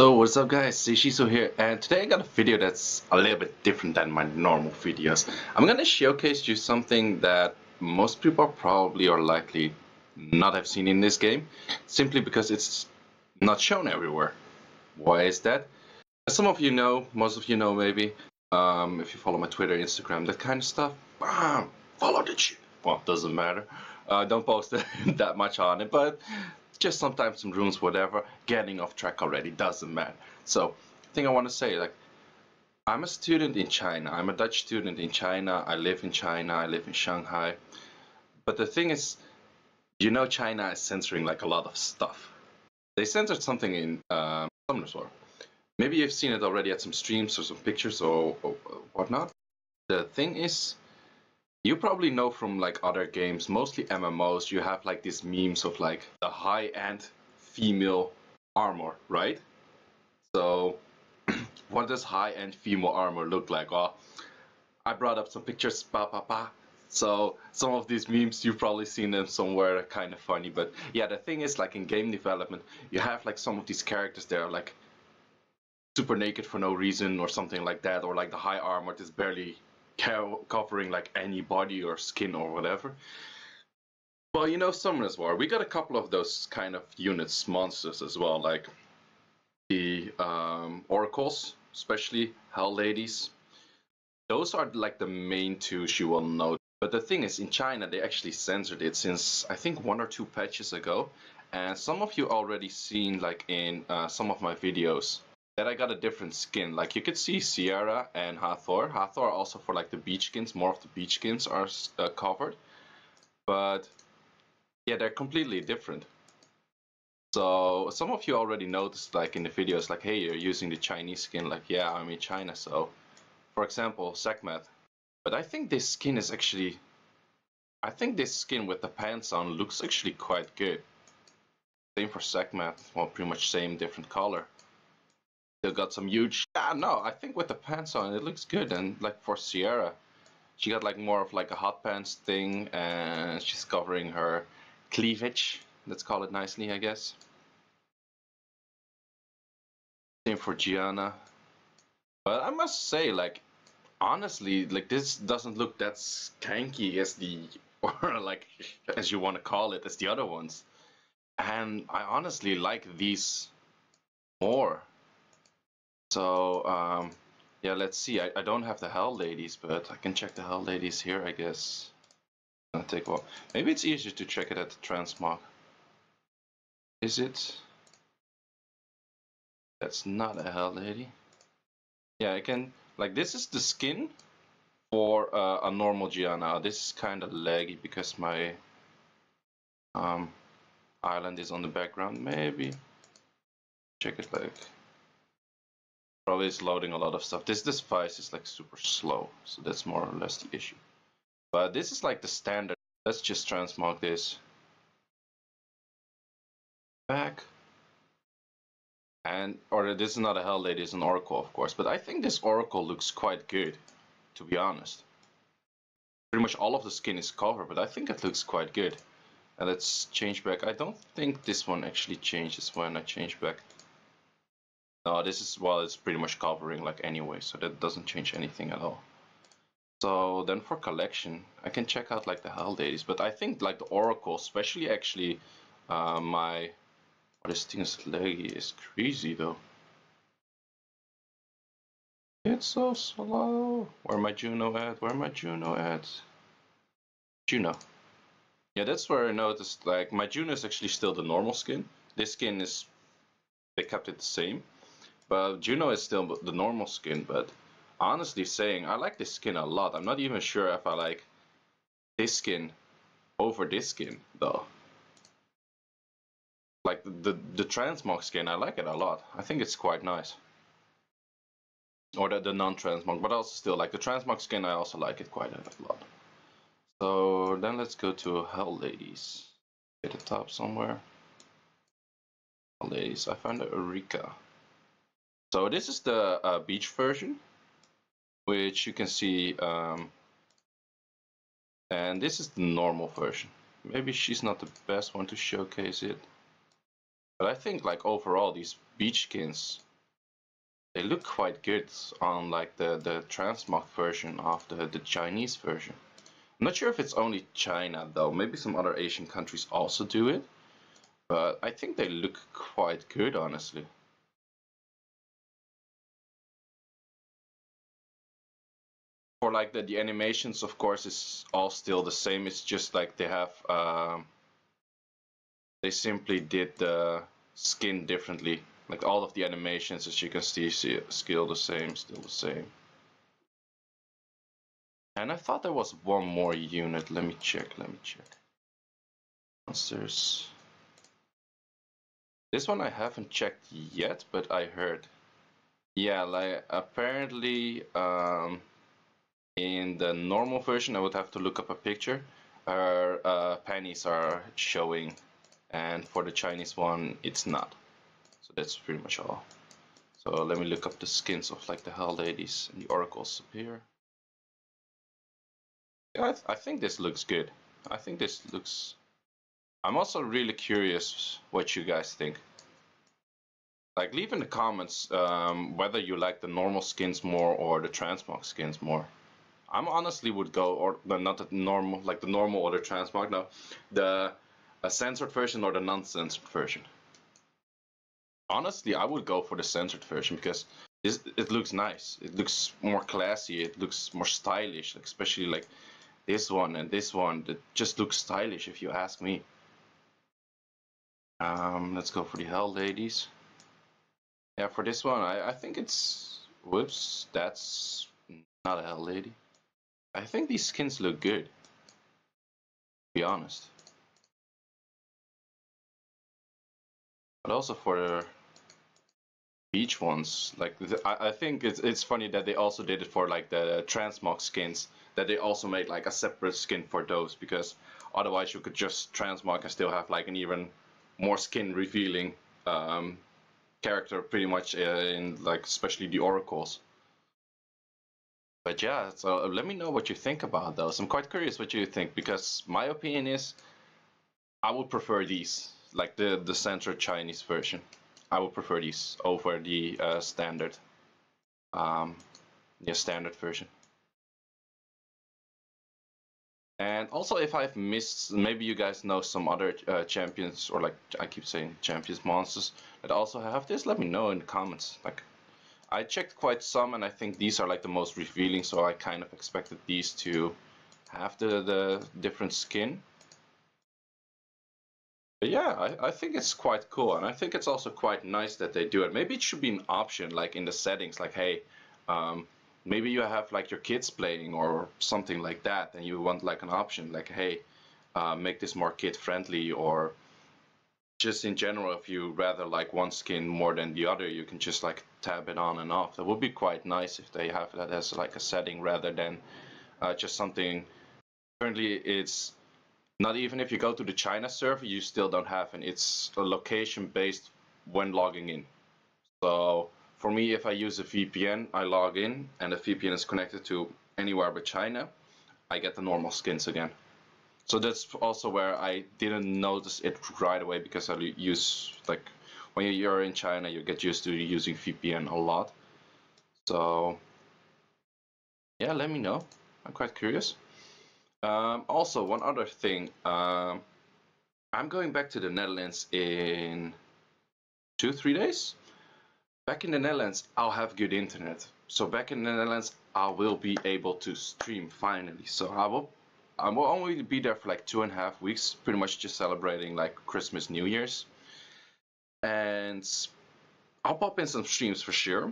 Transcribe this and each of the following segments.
So what's up guys, Seiishizo here, and today I got a video that's a little bit different than my normal videos. I'm gonna showcase you something that most people probably or likely not have seen in this game, simply because it's not shown everywhere. Why is that? As some of you know, most of you know maybe, if you follow my Twitter, Instagram, that kind of stuff, follow the shit. Well, doesn't matter. Don't post that much on it, but just sometimes some rooms, whatever. Getting off track already, doesn't matter. So, the thing I want to say, like, I'm a student in China. I'm a Dutch student in China. I live in China. I live in Shanghai. But the thing is, China is censoring like a lot of stuff. They censored something in Summoner's War. Maybe you've seen it already at some streams or some pictures or whatnot. The thing is, you probably know from like other games, mostly MMOs, you have like these memes of like the high-end female armor, right? So what does high-end female armor look like? Well, I brought up some pictures, So some of these memes, you've probably seen them somewhere, they're kind of funny. But yeah, the thing is, like in game development, you have like some of these characters that are like super naked for no reason or something like that, or like the high armor is barely covering like any body or skin or whatever. Well, Summoners War, we got a couple of those kind of units, monsters as well, like the oracles, especially Hell Ladies. Those are like the main two you will know. But the thing is, in China, they actually censored it since I think 1 or 2 patches ago. And some of you already seen like in some of my videos that I got a different skin. Like you could see Sierra and Hathor. Hathor also for like the beach skins, more of the beach skins are covered. But yeah, they're completely different. So some of you already noticed like in the videos like, hey, you're using the Chinese skin. Like, yeah, I'm in China. So for example, Sekhmet. But I think this skin is actually, I think this skin with the pants on looks actually quite good. Same for Sekhmet, well, pretty much same, different color. Still got some huge, yeah, no, I think with the pants on it looks good. And like for Sierra, she got like more of like a hot pants thing, and she's covering her cleavage, let's call it nicely, I guess. Same for Gianna. But I must say, like, honestly, like this doesn't look that skanky as the, or like, as you want to call it, as the other ones. And I honestly like these more. So, yeah, let's see. I don't have the Hell Ladies, but I can check the Hell Ladies here, I guess. I'll take a while. Maybe it's easier to check it at the transmog. Is it? That's not a Hell Lady. Yeah, I can, like, this is the skin for a normal Gianna. This is kind of laggy because my island is on the background. Maybe check it like. Probably it's loading a lot of stuff. This device is like super slow, so that's more or less the issue. But this is like the standard. Let's just transmog this back. And, or this is not a Hell Lady, it's an Oracle, of course. But I think this Oracle looks quite good, to be honest. Pretty much all of the skin is covered, but I think it looks quite good. And let's change back. I don't think this one actually changes when I change back. No, this is, well, it's pretty much covering like anyway, so that doesn't change anything at all. So then for collection, I can check out like the Hell Ladies, but I think like the Oracle, especially actually my, this thing is laggy, is crazy though. It's so slow. Where my Juno at? Where my Juno at? Juno. Yeah, that's where I noticed like my Juno is actually still the normal skin. This skin is, they kept it the same. But Juno is still the normal skin, but honestly saying, I like this skin a lot. I'm not even sure if I like this skin over this skin, though. Like the transmog skin, I like it a lot. I think it's quite nice. Or the non-transmog, but also still, like the transmog skin, I also like it quite a lot. So then let's go to Hell Ladies. At the top somewhere. Hell Ladies, I found the Eureka. So this is the beach version, which you can see, and this is the normal version. Maybe she's not the best one to showcase it, but I think like overall these beach skins They look quite good on like the transmog version of the Chinese version. I'm not sure if it's only China though. Maybe some other Asian countries also do it, but I think they look quite good, honestly. For like the animations, of course, is all still the same. It's just like they have they simply did the skin differently. Like all of the animations, as you can see, still the same, still the same. And I thought there was one more unit. Let me check. Let me check. Monsters. This one I haven't checked yet, but I heard. Yeah, like apparently in the normal version, I would have to look up a picture. Her panties are showing, and for the Chinese one, it's not. So that's pretty much all. So let me look up the skins of like the Hell Ladies and the Oracles up here. Yeah, I think this looks good. I think this looks. I'm also really curious what you guys think. Like, leave in the comments whether you like the normal skins more or the transmog skins more. I'm honestly would go, or not the normal, like the normal or the transmog, no, the censored version or the non-censored version. Honestly, I would go for the censored version because it looks nice. It looks more classy. It looks more stylish, especially like this one and this one. That just looks stylish, if you ask me. Let's go for the Hell Ladies. Yeah, for this one, I think it's... Whoops, that's not a Hell Lady. I think these skins look good, to be honest. But also for the beach ones, like I think it's funny that they also did it for like the transmog skins, that they also made like a separate skin for those, because otherwise you could just transmog and still have like an even more skin revealing character pretty much in like especially the oracles. But yeah, so let me know what you think about those. I'm quite curious what you think, because my opinion is I would prefer these, like the censored Chinese version. I would prefer these over the standard, um, yeah, standard version. And also, if I've missed, maybe you guys know some other champions, or like I keep saying champions monsters that also have this. Let me know in the comments. Like, I checked quite some, and I think these are like the most revealing. So I kind of expected these to have the different skin. But yeah, I think it's quite cool, and I think it's also quite nice that they do it. Maybe it should be an option, like in the settings, like hey, maybe you have like your kids playing or something like that, and you want like an option, like hey, make this more kid friendly, or just in general, if you rather like one skin more than the other, you can just like tab it on and off. That would be quite nice if they have that as like a setting rather than just something. Currently, it's not even if you go to the China server, you still don't have it. It's a location based when logging in. So for me, if I use a VPN, I log in and the VPN is connected to anywhere but China, I get the normal skins again. So that's also where I didn't notice it right away, because I use, like, when you're in China, you get used to using VPN a lot. So yeah, let me know. I'm quite curious. Also, one other thing. I'm going back to the Netherlands in 2-3 days. Back in the Netherlands, I'll have good internet. So back in the Netherlands, I will be able to stream finally. So I will only be there for like 2.5 weeks, pretty much just celebrating like Christmas, New Year's. And I'll pop in some streams for sure.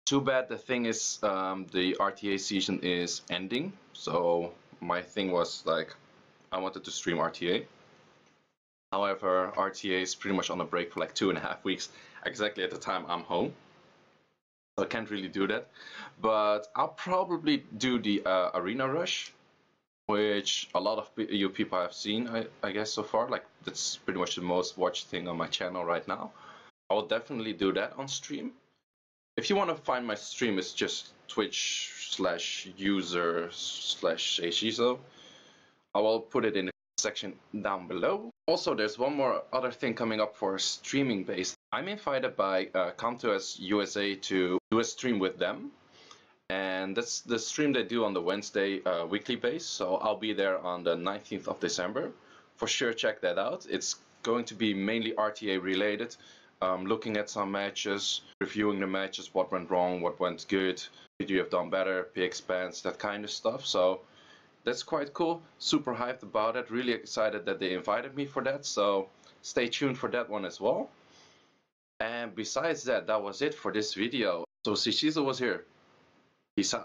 Too bad the thing is, the RTA season is ending. So my thing was like, I wanted to stream RTA. However, RTA is pretty much on a break for like 2.5 weeks, exactly at the time I'm home. So I can't really do that. But I'll probably do the Arena Rush, which a lot of you people have seen, I guess, so far. Like, that's pretty much the most watched thing on my channel right now. I will definitely do that on stream. If you want to find my stream, it's just twitch/user/Seiishizo. I will put it in the section down below. Also, there's one more other thing coming up for streaming based. I'm invited by Come2S USA to do a stream with them. And that's the stream they do on the Wednesday weekly base. So I'll be there on the 19th of December. For sure, check that out. It's going to be mainly RTA related, looking at some matches, reviewing the matches, what went wrong, what went good, could you have done better, pick spans, that kind of stuff. So that's quite cool. Super hyped about it. Really excited that they invited me for that. So stay tuned for that one as well. And besides that, that was it for this video. So Seiishizo was here. Peace out.